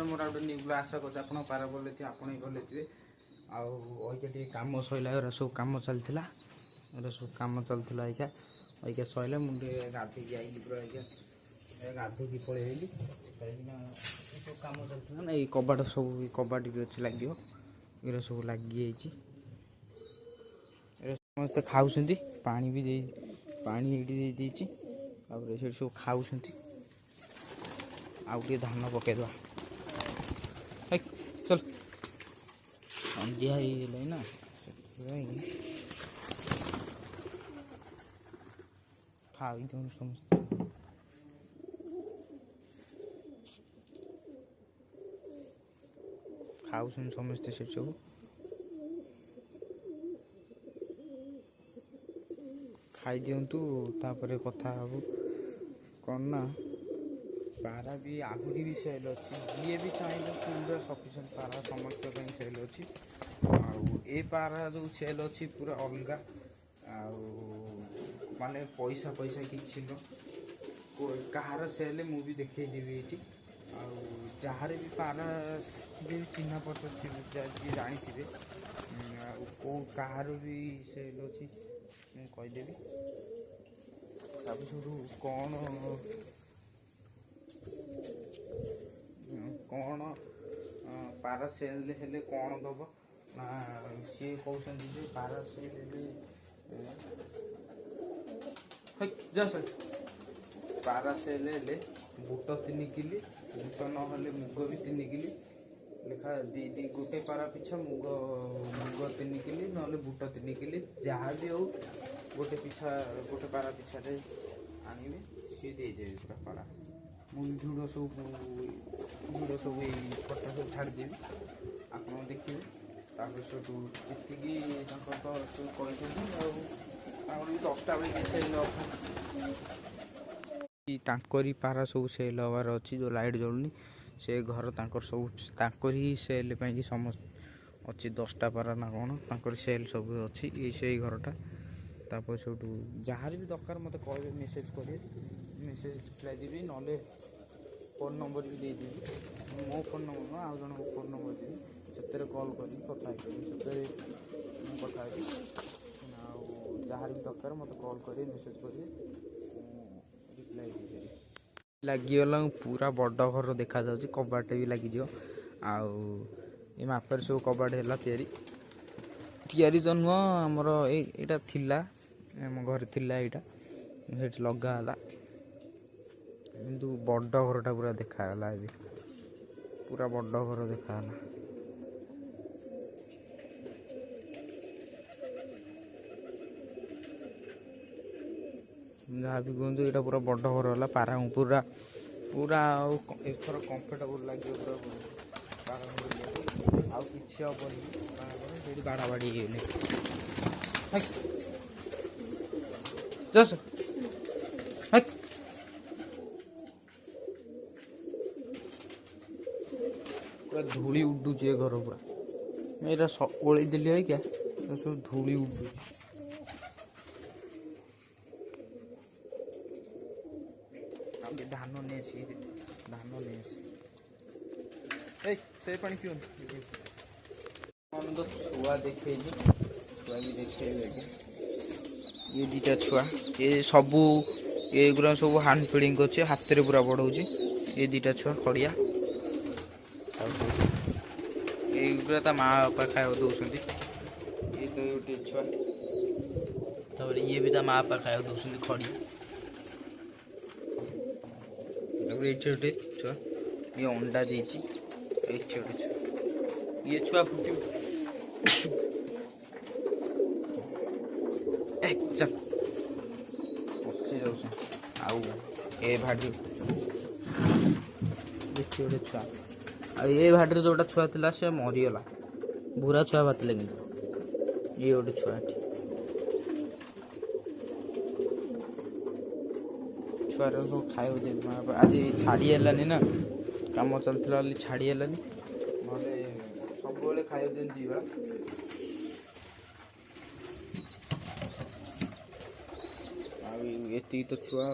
मोर गोटे न्यू आशा करते आप पारा बोले थे आप भले थे आगे कम सैला सब कम चलता सब कम चलता आइका आइका सैला मुझे गाधोक आई पूरा आइका गाधोक पलैली कहीं सब कम चलता ना ये कबाट सब कबाट भी अच्छे लगे ये सब लगी समस्त खाऊ पानी भी दे पानी ये सब खाऊ आउ धान पकईदे चल संध्या ना खाई दौन समस्त खाऊ समस्ते से सब खाई दिंतु तापर कथा हब कौन ना पारा भी आहरी भी सेल अच्छी जी भी चाहिए पूरा सफिसीयंट पारा समस्त सेल अच्छी ए पारा जो सेल अच्छी पूरा अलग माने पैसा पैसा किसी न कहार सेल मु भी देखदेवी ये जार भी पारा भी चिन्ह पत्र जी जानी थे कहार भी सेल अच्छी मुझेदेवी सब कौन कौन पारा सेल हेले कौन दब ना सी कहते पारा सेल पारा सेल हेले बुट 3 किलो बुट ना मुग भी 3 किलो लेखा दी गोटे पारा पिछा मुग 3 किलो ना बुट 3 किलो जहाँ भी हो गोटे पिछा गोटे पारा पिछा आने सी देदेवी पूरा पारा मुझे भिड़ सब फटा सब छाड़देवी आप देखिए सब जी सब कहते 10टा बजे सेल पारा सब सेल हबार अच्छी जो लाइट जलुनी से घर सब ही सेल समस्त अच्छी 10टा पारा ना कौन सेल सब अच्छी से घरटा तापर सब जहाँ भी दरकार मत कह मेसेज करेंगे मेसेज रिप्लाई देवी ना फोन नंबर भी देदेवी मो फोन नंबर ना आउ जन फोन नंबर देवी से कल कर कथा कथा जहाँ भी दरकार मत कल कर मेसेज करेंगे रिप्लाई देदेवी लगिगला पूरा बड़ घर देखा जाऊँगी कबाट भी लगे आपर सब कबाट है तैयारी तो नुह आमर यहाँ थिला आम घर थिला यहाँ लगाला किंतु बड़ घरटा पूरा देखागला पूरा बड़ घर देखागला जहाँ भी कहतु यहाँ पूरा बड़ घर है पारा पूरा पूरा एथर कंफर्टेबल लगे पूरा पारा आउ कि हेनी बाड़ा बाड़ी जस पूरा धूली उडुचे घर पूरा मेरा ओली दिल्ली है क्या सब धूली उडुचे धान नहीं धान नहीं से पानी पिओ तो छुआ देखे छुआ भी देखे ये दीटा छुआ ये सबू ये गुरा सब हैंड फीडिंग कर हाथ में पूरा बढ़ाऊँ ये दीटा छुआ खड़िया ये ता माँ बापा खाया दौरान ये तो गोटे छुआ ये भी ता माँ बापा खाया दौरान खड़िया ये गोटे छुआ ये अंडा देती गोटे छुआ ये छुआ फुटी पशि जाऊ आउ ए भाटी देखिए गोटे छुआ ये भाटी जोटा छुआ था से मरीगला बुरा छुआ बातिले कि ये गोटे छुआ छुआ सब खाए आज छाड़ी है ना कम चलता छाड़ी है ना सब खाई जीवा ये तो छुआ।